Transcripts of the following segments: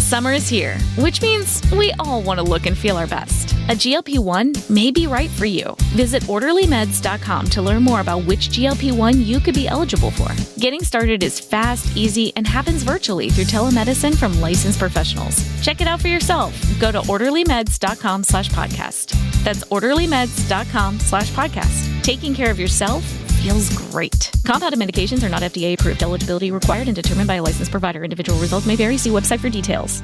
Summer is here, which means we all want to look and feel our best. A GLP-1 may be right for you. Visit orderlymeds.com to learn more about which GLP-1 you could be eligible for. Getting started is fast, easy, and happens virtually through telemedicine from licensed professionals. Check it out for yourself. Go to orderlymeds.com/podcast. That's orderlymeds.com/podcast. Taking care of yourself feels great. Compounded medications are not FDA approved. Eligibility required and determined by a licensed provider. Individual results may vary. See website for details.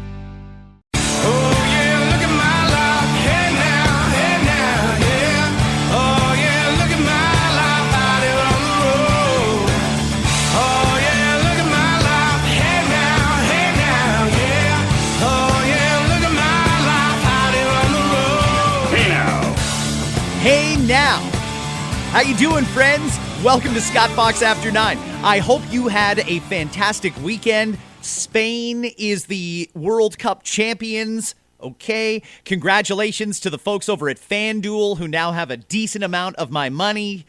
Hey now. How you doing, friends? Welcome to Scott Fox After 9. I hope you had a fantastic weekend. Spain is the World Cup champions. Okay. Congratulations to the folks over at FanDuel who now have a decent amount of my money.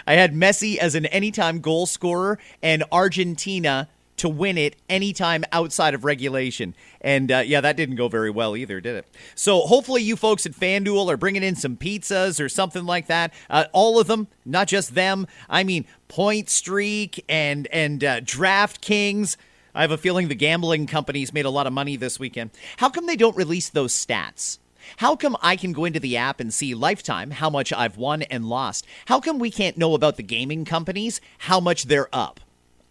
I had Messi as an anytime goal scorer and Argentina to win it anytime outside of regulation. And that didn't go very well either, did it? So hopefully you folks at FanDuel are bringing in some pizzas or something like that. All of them, not just them. I mean, Point Streak and DraftKings. I have a feeling the gambling companies made a lot of money this weekend. How come they don't release those stats? How come I can go into the app and see lifetime how much I've won and lost? How come we can't know about the gaming companies, how much they're up?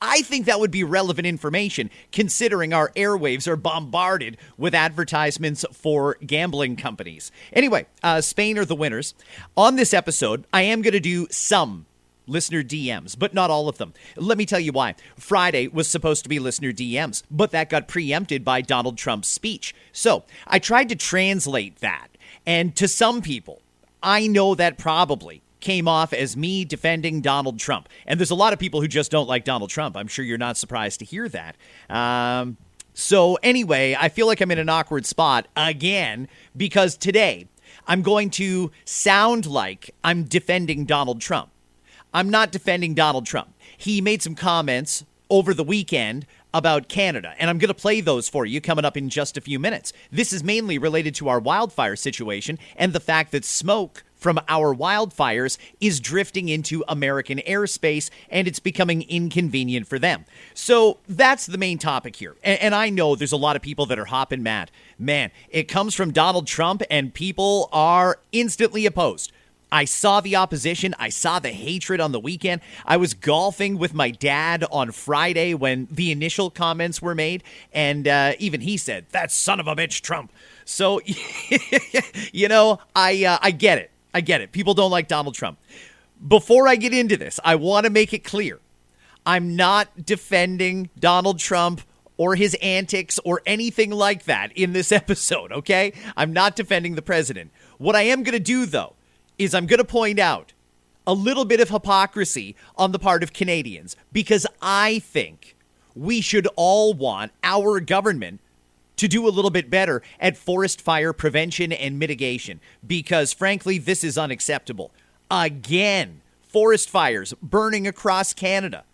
I think that would be relevant information considering our airwaves are bombarded with advertisements for gambling companies. Anyway, Spain are the winners. On this episode, I am going to do some listener DMs, but not all of them. Let me tell you why. Friday was supposed to be listener DMs, but that got preempted by Donald Trump's speech. So I tried to translate that. And to some people, I know that probably came off as me defending Donald Trump. And there's a lot of people who just don't like Donald Trump. I'm sure you're not surprised to hear that. So anyway, I feel like I'm in an awkward spot again because today I'm going to sound like I'm defending Donald Trump. I'm not defending Donald Trump. He made some comments over the weekend about Canada, and I'm going to play those for you coming up in just a few minutes. This is mainly related to our wildfire situation and the fact that smoke from our wildfires is drifting into American airspace, and it's becoming inconvenient for them. So that's the main topic here. And I know there's a lot of people that are hopping mad. Man, it comes from Donald Trump, and people are instantly opposed. I saw the opposition. I saw the hatred on the weekend. I was golfing with my dad on Friday when the initial comments were made, and even he said, "That son of a bitch, Trump." So, you know, I get it. I get it. People don't like Donald Trump. Before I get into this, I want to make it clear. I'm not defending Donald Trump or his antics or anything like that in this episode, okay? I'm not defending the president. What I am going to do, though, is I'm going to point out a little bit of hypocrisy on the part of Canadians because I think we should all want our government to do a little bit better at forest fire prevention and mitigation because, frankly, this is unacceptable. Again, forest fires burning across Canada.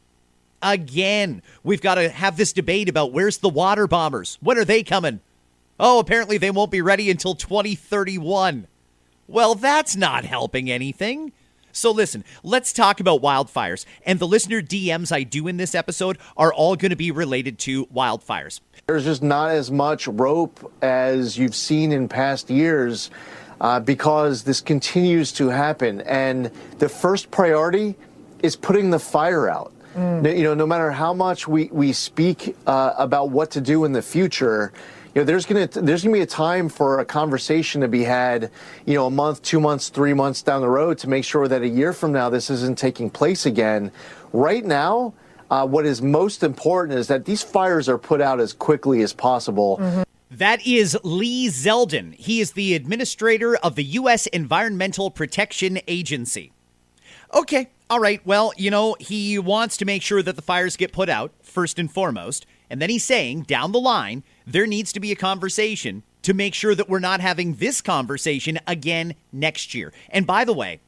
Again, we've got to have this debate about where's the water bombers? When are they coming? Oh, apparently they won't be ready until 2031. Well, that's not helping anything. So listen, let's talk about wildfires. And the listener DMs I do in this episode are all going to be related to wildfires. There's just not as much rope as you've seen in past years because this continues to happen. And the first priority is putting the fire out. You know, no matter how much we speak about what to do in the future, you know, there's gonna be a time for a conversation to be had, you know, a month, 2 months, 3 months down the road to make sure that a year from now this isn't taking place again. Right now, what is most important is that these fires are put out as quickly as possible. Mm-hmm. That is Lee Zeldin. He is the administrator of the U.S. Environmental Protection Agency. Okay, all right. Well, you know, he wants to make sure that the fires get put out, first and foremost. And then he's saying, down the line, there needs to be a conversation to make sure that we're not having this conversation again next year. And by the way,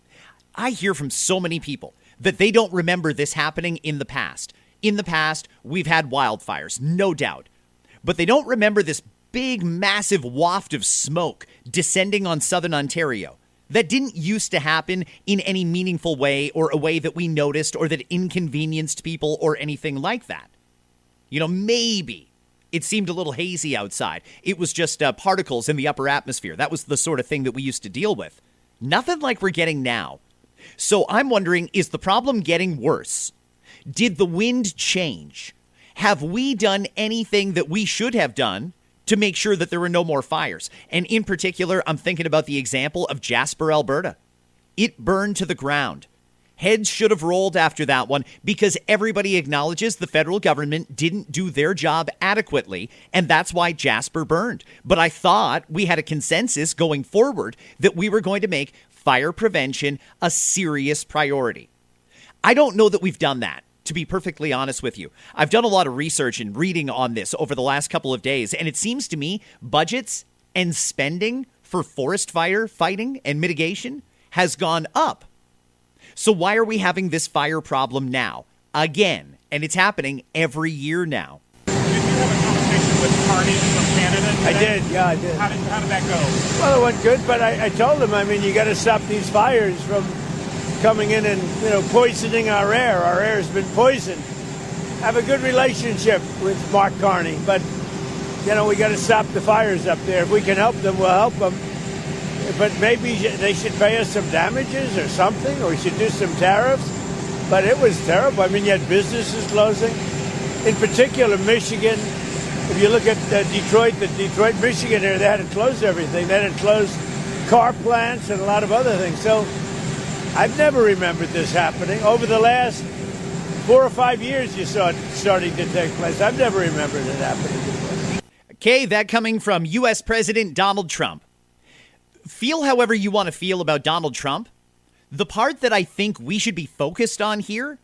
I hear from so many people that they don't remember this happening in the past. In the past, we've had wildfires, no doubt. but they don't remember this big, massive waft of smoke descending on southern Ontario. That didn't used to happen in any meaningful way or a way that we noticed or that inconvenienced people or anything like that. Maybe it seemed a little hazy outside. It was just particles in the upper atmosphere. That was the sort of thing that we used to deal with. Nothing like we're getting now. So I'm wondering, is the problem getting worse? Did the wind change? Have we done anything that we should have done to make sure that there were no more fires? And in particular, I'm thinking about the example of Jasper, Alberta. It burned to the ground. Heads should have rolled after that one because everybody acknowledges the federal government didn't do their job adequately, and that's why Jasper burned. But I thought we had a consensus going forward that we were going to make fire prevention a serious priority. I don't know that we've done that, to be perfectly honest with you. I've done a lot of research and reading on this over the last couple of days, and it seems to me budgets and spending for forest fire fighting and mitigation has gone up. So why are we having this fire problem now? Again, and it's happening every year now. Did you have a conversation with Carney from Canada today? I did, yeah, I did. How did that go? Well, it went good, but I told him, you got to stop these fires from coming in and, poisoning our air. Our air has been poisoned. I have a good relationship with Mark Carney, but, we got to stop the fires up there. If we can help them, we'll help them. But maybe they should pay us some damages or something, or we should do some tariffs. But it was terrible. You had businesses closing. In particular, Michigan, if you look at Detroit, Michigan area, they had to close everything. They had to close car plants and a lot of other things. So I've never remembered this happening. Over the last 4 or 5 years, you saw it starting to take place. I've never remembered it happening before. Okay, that coming from U.S. President Donald Trump. Feel however you want to feel about Donald Trump. The part that I think we should be focused on here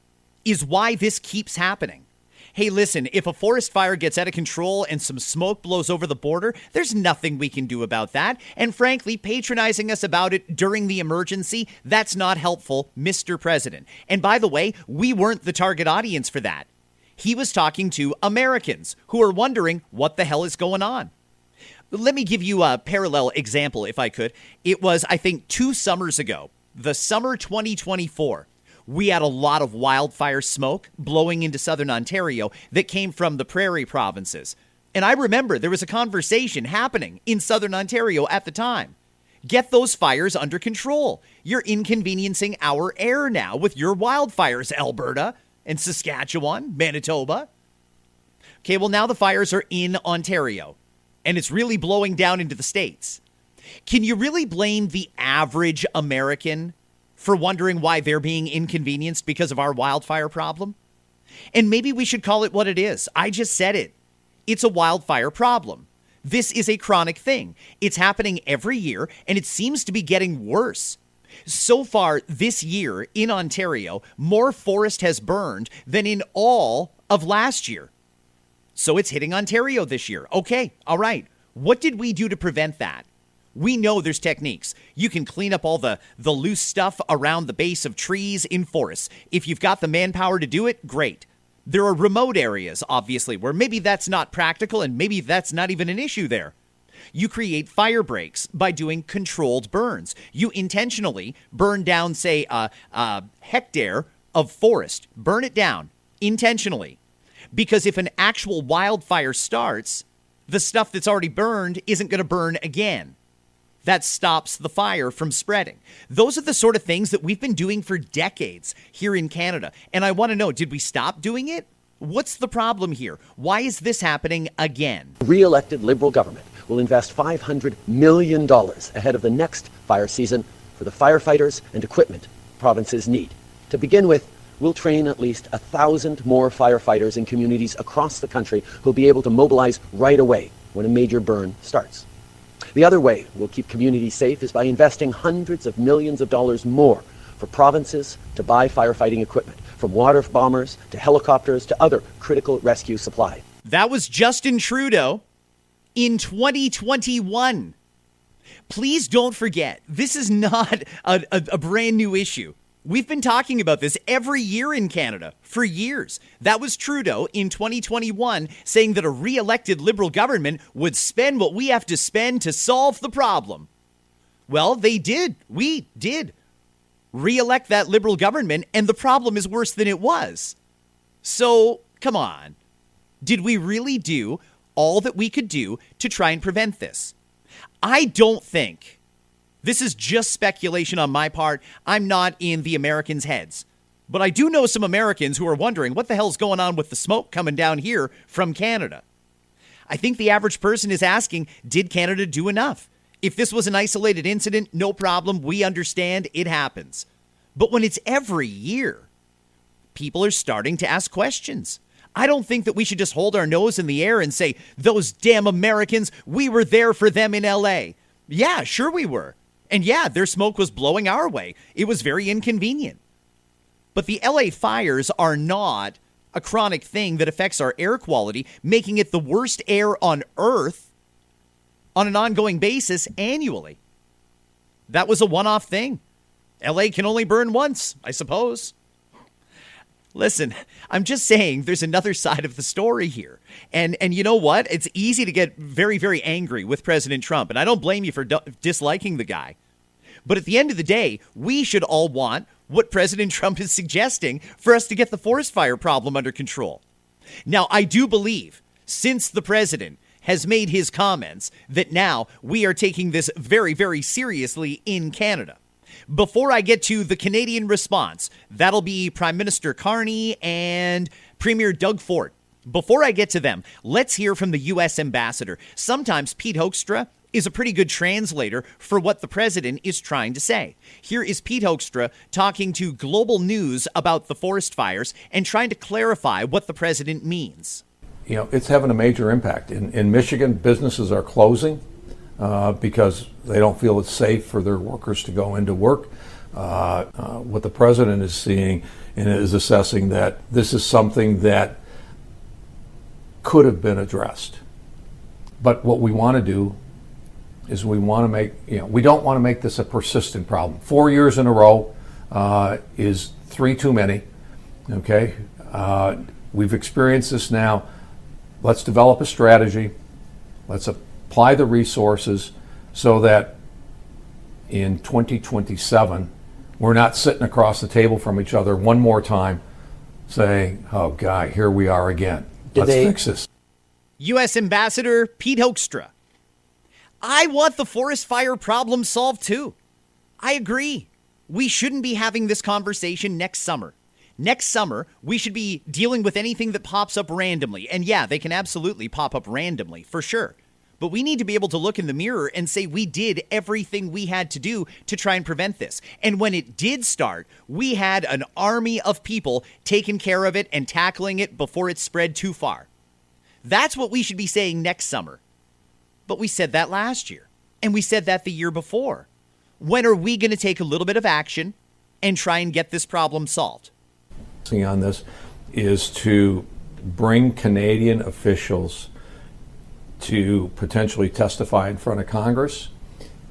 is why this keeps happening. Hey, listen, if a forest fire gets out of control and some smoke blows over the border, there's nothing we can do about that. And frankly, patronizing us about it during the emergency, that's not helpful, Mr. President. And by the way, we weren't the target audience for that. He was talking to Americans who are wondering what the hell is going on. Let me give you a parallel example, if I could. It was, I think, 2 summers ago, the summer 2024. We had a lot of wildfire smoke blowing into southern Ontario that came from the prairie provinces. And I remember there was a conversation happening in southern Ontario at the time. Get those fires under control. You're inconveniencing our air now with your wildfires, Alberta and Saskatchewan, Manitoba. Okay, well, now the fires are in Ontario. And it's really blowing down into the States. Can you really blame the average American for wondering why they're being inconvenienced because of our wildfire problem? And maybe we should call it what it is. I just said it. It's a wildfire problem. This is a chronic thing. It's happening every year, and it seems to be getting worse. So far this year in Ontario, more forest has burned than in all of last year. So it's hitting Ontario this year. Okay, all right. What did we do to prevent that? We know there's techniques. You can clean up all the loose stuff around the base of trees in forests. If you've got the manpower to do it, great. There are remote areas, obviously, where maybe that's not practical and maybe that's not even an issue there. You create fire breaks by doing controlled burns. You intentionally burn down, say, a hectare of forest. Burn it down intentionally. Because if an actual wildfire starts, the stuff that's already burned isn't going to burn again. That stops the fire from spreading. Those are the sort of things that we've been doing for decades here in Canada. And I want to know, did we stop doing it? What's the problem here? Why is this happening again? Re-elected Liberal government will invest $500 million ahead of the next fire season for the firefighters and equipment provinces need. To begin with, we'll train at least 1,000 more firefighters in communities across the country who'll be able to mobilize right away when a major burn starts. The other way we'll keep communities safe is by investing hundreds of millions of dollars more for provinces to buy firefighting equipment, from water bombers to helicopters to other critical rescue supply. That was Justin Trudeau in 2021. Please don't forget, this is not a brand new issue. We've been talking about this every year in Canada for years. That was Trudeau in 2021 saying that a re-elected Liberal government would spend what we have to spend to solve the problem. Well, they did. We did re-elect that Liberal government, and the problem is worse than it was. So, come on. Did we really do all that we could do to try and prevent this? I don't think. This is just speculation on my part. I'm not in the Americans' heads. But I do know some Americans who are wondering what the hell's going on with the smoke coming down here from Canada. I think the average person is asking, did Canada do enough? If this was an isolated incident, no problem. We understand it happens. But when it's every year, people are starting to ask questions. I don't think that we should just hold our nose in the air and say, those damn Americans, we were there for them in L.A. Yeah, sure we were. And yeah, their smoke was blowing our way. It was very inconvenient. But the LA fires are not a chronic thing that affects our air quality, making it the worst air on Earth on an ongoing basis annually. That was a one-off thing. LA can only burn once, I suppose. Listen, I'm just saying there's another side of the story here. And you know what? It's easy to get very, very angry with President Trump. And I don't blame you for disliking the guy. But at the end of the day, we should all want what President Trump is suggesting for us to get the forest fire problem under control. Now, I do believe, since the president has made his comments, that now we are taking this very, very seriously in Canada. Before I get to the Canadian response, that'll be Prime Minister Carney and Premier Doug Ford. Before I get to them, let's hear from the U.S. ambassador. Sometimes Pete Hoekstra is a pretty good translator for what the president is trying to say. Here is Pete Hoekstra talking to Global News about the forest fires and trying to clarify what the president means. You know, it's having a major impact. In Michigan, businesses are closing because they don't feel it's safe for their workers to go into work. What the president is seeing and is assessing that this is something that could have been addressed. But what we want to do is we want to make, we don't want to make this a persistent problem. 4 years in a row is 3 too many, okay? We've experienced this now. Let's develop a strategy. Let's apply the resources so that in 2027, we're not sitting across the table from each other one more time saying, oh, God, here we are again. Let's fix this. U.S. Ambassador Pete Hoekstra. I want the forest fire problem solved, too. I agree. We shouldn't be having this conversation next summer. Next summer, we should be dealing with anything that pops up randomly. And yeah, they can absolutely pop up randomly, for sure. But we need to be able to look in the mirror and say we did everything we had to do to try and prevent this. And when it did start, we had an army of people taking care of it and tackling it before it spread too far. That's what we should be saying next summer. But we said that last year, and we said that the year before. When are we going to take a little bit of action and try and get this problem solved? On this is to bring Canadian officials to potentially testify in front of Congress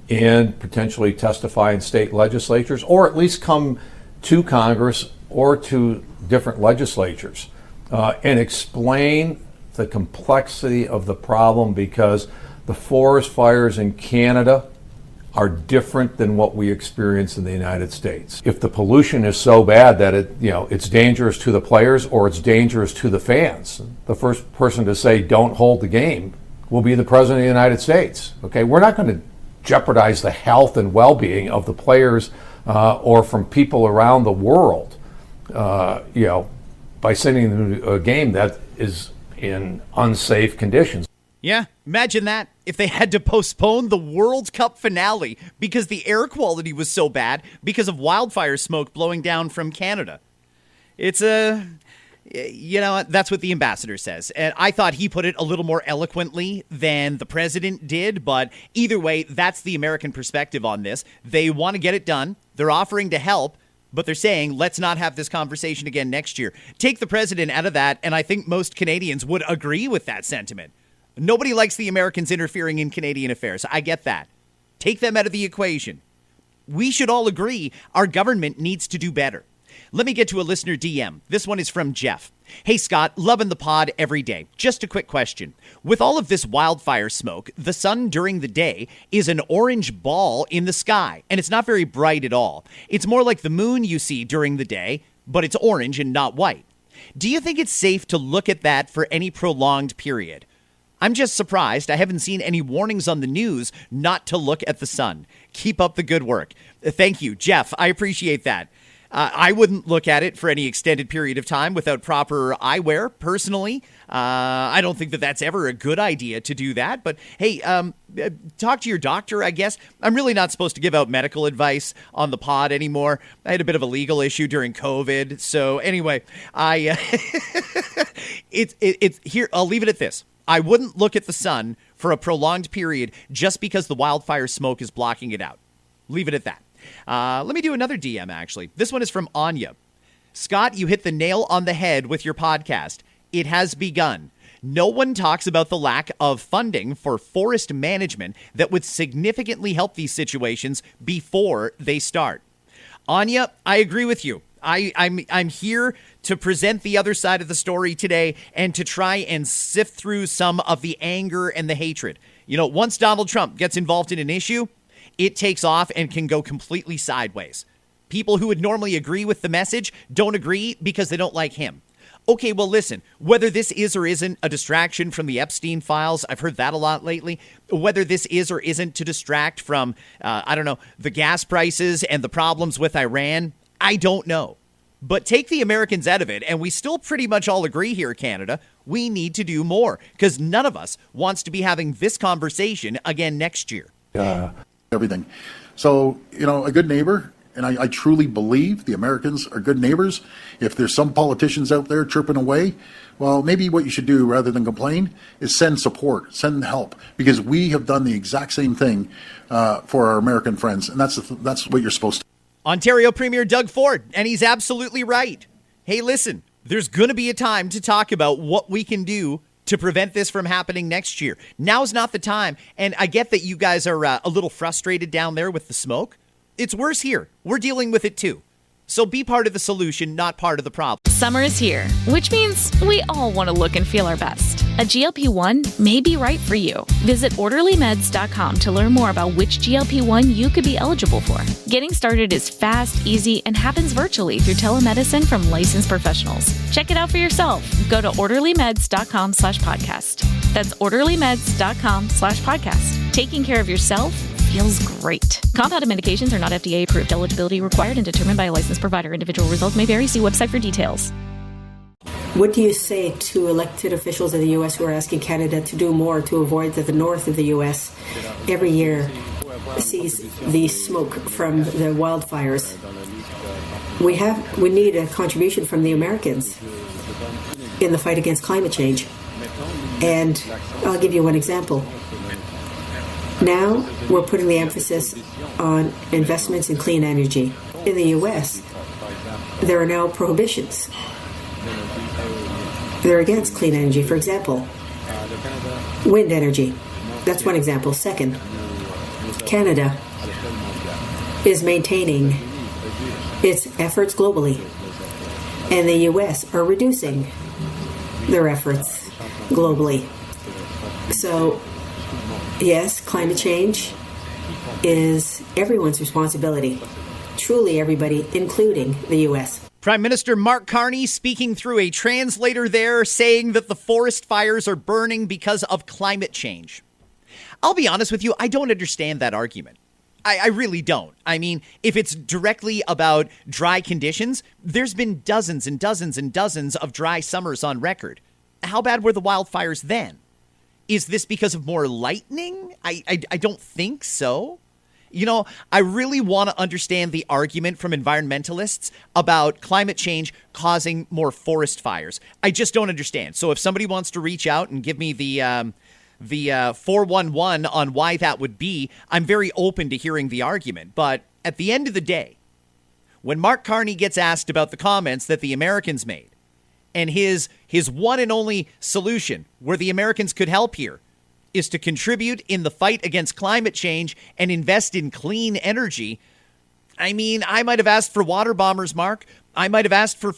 and potentially testify in state legislatures, or at least come to Congress or to different legislatures and explain the complexity of the problem, because the forest fires in Canada are different than what we experience in the United States. If the pollution is so bad that it's dangerous to the players or it's dangerous to the fans, the first person to say don't hold the game will be the President of the United States. Okay, we're not going to jeopardize the health and well-being of the players or from people around the world, by sending them to a game that is in unsafe conditions. Yeah, imagine that if they had to postpone the World Cup finale because the air quality was so bad because of wildfire smoke blowing down from Canada. It's that's what the ambassador says. And I thought he put it a little more eloquently than the president did. But either way, that's the American perspective on this. They want to get it done. They're offering to help, but they're saying, let's not have this conversation again next year. Take the president out of that, and I think most Canadians would agree with that sentiment. Nobody likes the Americans interfering in Canadian affairs. I get that. Take them out of the equation. we should all agree our government needs to do better. Let me get to a listener DM. This one is from Jeff. Hey, Scott, loving the pod every day. Just a quick question. With all of this wildfire smoke, the sun during the day is an orange ball in the sky, and it's not very bright at all. It's more like the moon you see during the day, but it's orange and not white. Do you think it's safe to look at that for any prolonged period? I'm just surprised I haven't seen any warnings on the news not to look at the sun. Keep up the good work. Thank you, Jeff. I appreciate that. I wouldn't look at it for any extended period of time without proper eyewear, personally. I don't think that that's ever a good idea to do that. But hey, talk to your doctor, I guess. I'm really not supposed to give out medical advice on the pod anymore. I had a bit of a legal issue during COVID. So anyway, it's here. I'll leave it at this. I wouldn't look at the sun for a prolonged period just because the wildfire smoke is blocking it out. Leave it at that. Let me do another DM, actually. This one is from Anya. Scott, you hit the nail on the head with your podcast. It has begun. No one talks about the lack of funding for forest management that would significantly help these situations before they start. Anya, I agree with you. I'm here to present the other side of the story today and to try and sift through some of the anger and the hatred. You know, once Donald Trump gets involved in an issue, it takes off and can go completely sideways. People who would normally agree with the message don't agree because they don't like him. Okay, well, listen, whether this is or isn't a distraction from the Epstein files, I've heard that a lot lately, whether this is or isn't to distract from, the gas prices and the problems with Iran, I don't know. But take the Americans out of it, and we still pretty much all agree here, Canada, we need to do more, because none of us wants to be having this conversation again next year. Everything. So, a good neighbor, and I truly believe the Americans are good neighbors. If there's some politicians out there chirping away, well, maybe what you should do rather than complain is send support, send help, because we have done the exact same thing for our American friends, and that's what you're supposed to. Ontario Premier Doug Ford, and he's absolutely right. Hey, listen, there's going to be a time to talk about what we can do to prevent this from happening next year. Now's not the time. And I get that you guys are a little frustrated down there with the smoke. It's worse here. We're dealing with it too. So be part of the solution, not part of the problem. Summer is here, which means we all want to look and feel our best. A GLP-1 may be right for you. Visit orderlymeds.com to learn more about which GLP-1 you could be eligible for. Getting started is fast, easy, and happens virtually through telemedicine from licensed professionals. Check it out for yourself. Go to orderlymeds.com/podcast. That's orderlymeds.com/podcast. Taking care of yourself feels great. Compounded medications are not FDA approved. Eligibility required and determined by a licensed provider. Individual results may vary. See website for details. What do you say to elected officials in the U.S. who are asking Canada to do more to avoid that the north of the U.S. every year sees the smoke from the wildfires? We need a contribution from the Americans in the fight against climate change. And I'll give you one example. Now we're putting the emphasis on investments in clean energy. In the U.S., there are now prohibitions. They're against clean energy. For example, wind energy. That's one example. Second, Canada is maintaining its efforts globally, and the U.S. are reducing their efforts globally. So, yes, climate change is everyone's responsibility. Truly everybody, including the U.S. Prime Minister Mark Carney speaking through a translator there, saying that the forest fires are burning because of climate change. I'll be honest with you, I don't understand that argument. I really don't. I mean, if it's directly about dry conditions, there's been dozens and dozens and dozens of dry summers on record. How bad were the wildfires then? Is this because of more lightning? I don't think so. You know, I really want to understand the argument from environmentalists about climate change causing more forest fires. I just don't understand. So if somebody wants to reach out and give me the 411 on why that would be, I'm very open to hearing the argument. But at the end of the day, when Mark Carney gets asked about the comments that the Americans made and his one and only solution where the Americans could help here is to contribute in the fight against climate change and invest in clean energy, I mean, I might have asked for water bombers, Mark. I might have asked for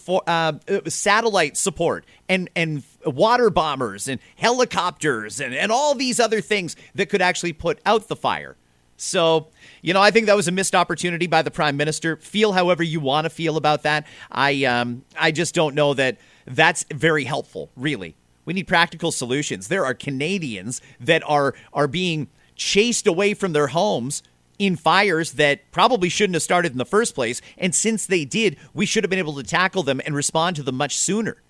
satellite support and water bombers and helicopters and all these other things that could actually put out the fire. So, I think that was a missed opportunity by the Prime Minister. Feel however you want to feel about that. I just don't know that that's very helpful, really. We need practical solutions. There are Canadians that are being chased away from their homes in fires that probably shouldn't have started in the first place. And since they did, we should have been able to tackle them and respond to them much sooner.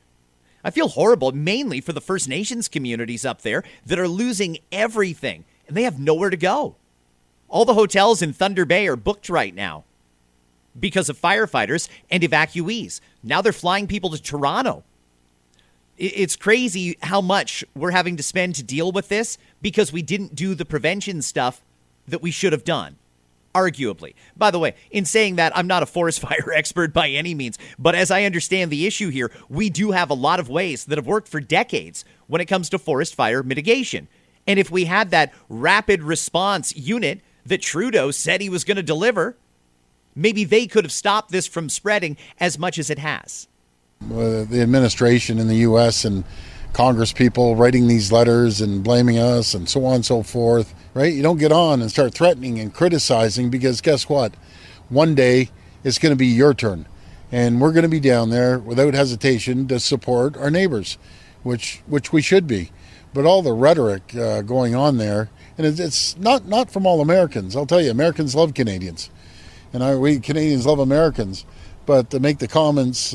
I feel horrible, mainly for the First Nations communities up there that are losing everything and they have nowhere to go. All the hotels in Thunder Bay are booked right now because of firefighters and evacuees. Now they're flying people to Toronto. It's crazy how much we're having to spend to deal with this because we didn't do the prevention stuff that we should have done, arguably. By the way, in saying that, I'm not a forest fire expert by any means, but as I understand the issue here, we do have a lot of ways that have worked for decades when it comes to forest fire mitigation. And if we had that rapid response unit that Trudeau said he was going to deliver, maybe they could have stopped this from spreading as much as it has. The administration in the U.S. and Congress people writing these letters and blaming us and so on and so forth, right? You don't get on and start threatening and criticizing because guess what? One day it's going to be your turn. And we're going to be down there without hesitation to support our neighbors, which we should be. But all the rhetoric going on there, and it's not from all Americans. I'll tell you, Americans love Canadians. And we Canadians love Americans. But to make the comments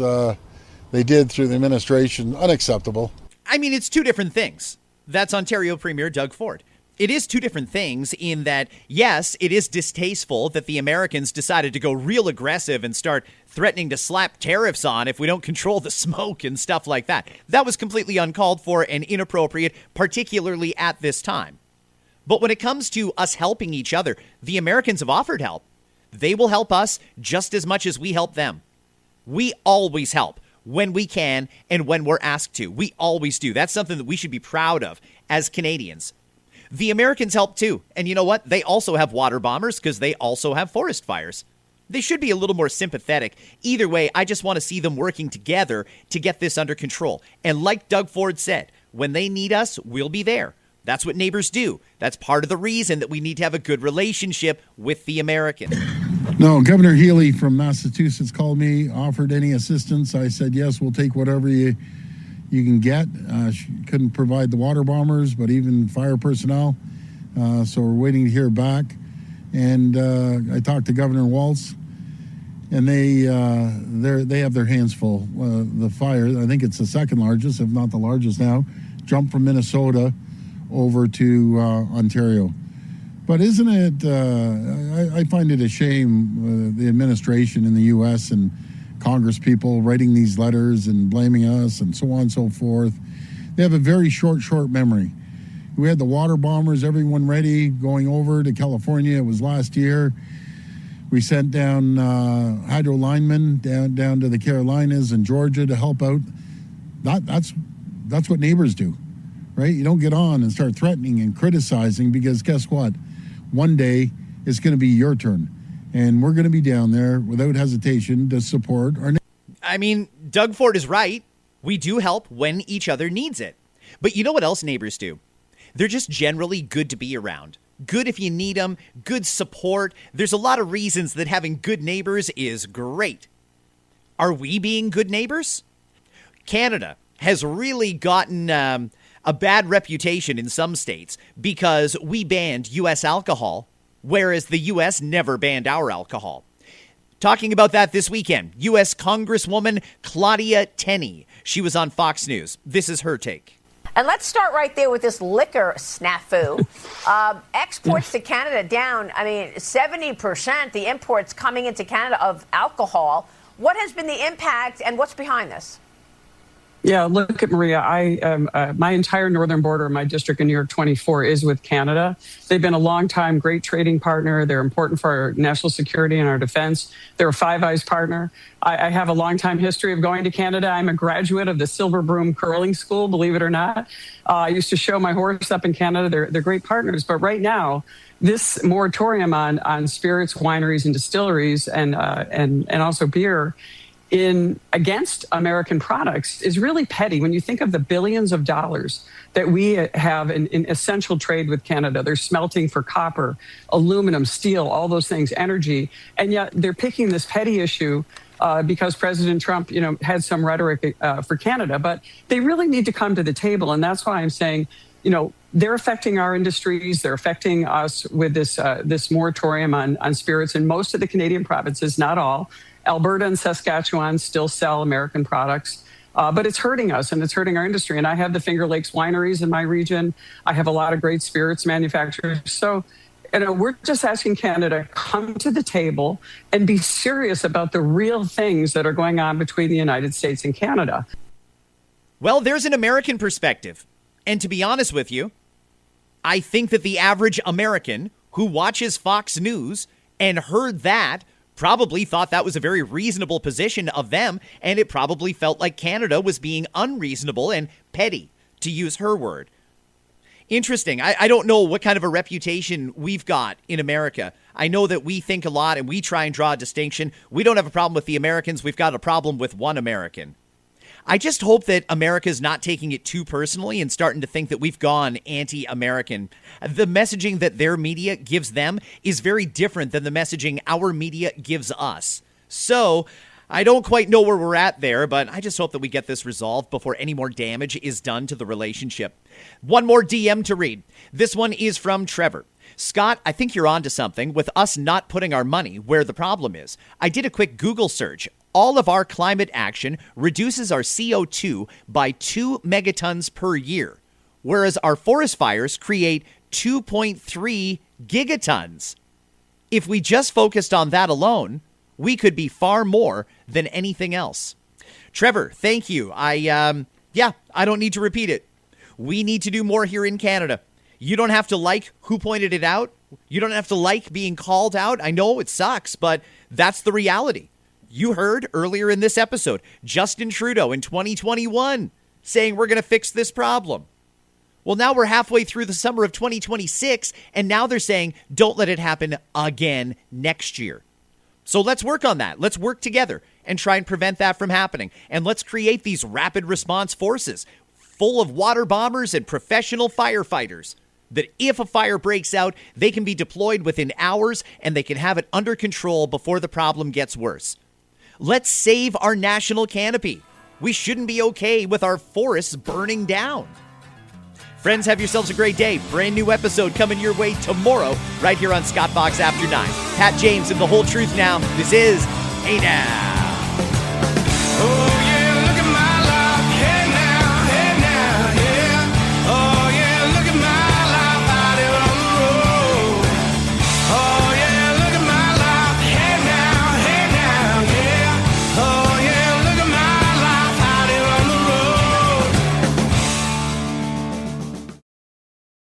they did through the administration, unacceptable. I mean, it's two different things. That's Ontario Premier Doug Ford. It is two different things in that, yes, it is distasteful that the Americans decided to go real aggressive and start threatening to slap tariffs on if we don't control the smoke and stuff like that. That was completely uncalled for and inappropriate, particularly at this time. But when it comes to us helping each other, the Americans have offered help. They will help us just as much as we help them. We always help when we can and when we're asked to. We always do. That's something that we should be proud of as Canadians. The Americans help too. And you know what? They also have water bombers because they also have forest fires. They should be a little more sympathetic. Either way, I just want to see them working together to get this under control. And like Doug Ford said, when they need us, we'll be there. That's what neighbors do. That's part of the reason that we need to have a good relationship with the Americans. No, Governor Healy from Massachusetts called me, offered any assistance. I said, yes, we'll take whatever you can get. She couldn't provide the water bombers, but even fire personnel. So we're waiting to hear back. And I talked to Governor Walz, and they have their hands full. The fire, I think it's the second largest, if not the largest now, jumped from Minnesota over to Ontario. But isn't it, I find it a shame, the administration in the U.S. and Congress people writing these letters and blaming us and so on and so forth. They have a very short memory. We had the water bombers, everyone ready, going over to California. It was last year. We sent down hydro linemen down to the Carolinas and Georgia to help out. That's what neighbors do, right? You don't get on and start threatening and criticizing because guess what? One day it's going to be your turn. And we're going to be down there without hesitation to support our neighbors. I mean, Doug Ford is right. We do help when each other needs it. But you know what else neighbors do? They're just generally good to be around. Good if you need them, good support. There's a lot of reasons that having good neighbors is great. Are we being good neighbors? Canada has really gotten a bad reputation in some states because we banned U.S. alcohol, whereas the U.S. never banned our alcohol. Talking about that this weekend, U.S. Congresswoman Claudia Tenney. She was on Fox News. This is her take. And let's start right there with this liquor snafu. Exports to Canada down, 70%, the imports coming into Canada of alcohol. What has been the impact and what's behind this? Yeah, look at Maria. My entire northern border of my district in New York 24 is with Canada. They've been a long-time great trading partner. They're important for our national security and our defense. They're a Five Eyes partner. I have a long-time history of going to Canada. I'm a graduate of the Silver Broom Curling School, believe it or not. I used to show my horse up in Canada. They're great partners. But right now, this moratorium on spirits, wineries, and distilleries, and also beer, against American products is really petty. When you think of the billions of dollars that we have in essential trade with Canada, they're smelting for copper, aluminum, steel, all those things, energy, and yet they're picking this petty issue because President Trump, had some rhetoric for Canada, but they really need to come to the table, and that's why I'm saying, they're affecting our industries. They're affecting us with this moratorium on spirits in most of the Canadian provinces, not all. Alberta and Saskatchewan still sell American products, but it's hurting us and it's hurting our industry. And I have the Finger Lakes wineries in my region. I have a lot of great spirits manufacturers. So, we're just asking Canada, come to the table and be serious about the real things that are going on between the United States and Canada. Well, there's an American perspective. And to be honest with you, I think that the average American who watches Fox News and heard that probably thought that was a very reasonable position of them, and it probably felt like Canada was being unreasonable and petty, to use her word. Interesting. I don't know what kind of a reputation we've got in America. I know that we think a lot and we try and draw a distinction. We don't have a problem with the Americans. We've got a problem with one American. I just hope that America's not taking it too personally and starting to think that we've gone anti-American. The messaging that their media gives them is very different than the messaging our media gives us. So I don't quite know where we're at there, but I just hope that we get this resolved before any more damage is done to the relationship. One more DM to read. This one is from Trevor. Scott, I think you're onto something with us not putting our money where the problem is. I did a quick Google search. All of our climate action reduces our CO2 by 2 megatons per year, whereas our forest fires create 2.3 gigatons. If we just focused on that alone, we could be far more than anything else. Trevor, thank you. I don't need to repeat it. We need to do more here in Canada. You don't have to like who pointed it out. You don't have to like being called out. I know it sucks, but that's the reality. You heard earlier in this episode, Justin Trudeau in 2021 saying we're going to fix this problem. Well, now we're halfway through the summer of 2026, and now they're saying don't let it happen again next year. So let's work on that. Let's work together and try and prevent that from happening. And let's create these rapid response forces full of water bombers and professional firefighters that if a fire breaks out, they can be deployed within hours and they can have it under control before the problem gets worse. Let's save our national canopy. We shouldn't be okay with our forests burning down. Friends, have yourselves a great day. Brand new episode coming your way tomorrow right here on Scott Fox After 9. Pat James and The Whole Truth Now. This is Hey Now. Oh.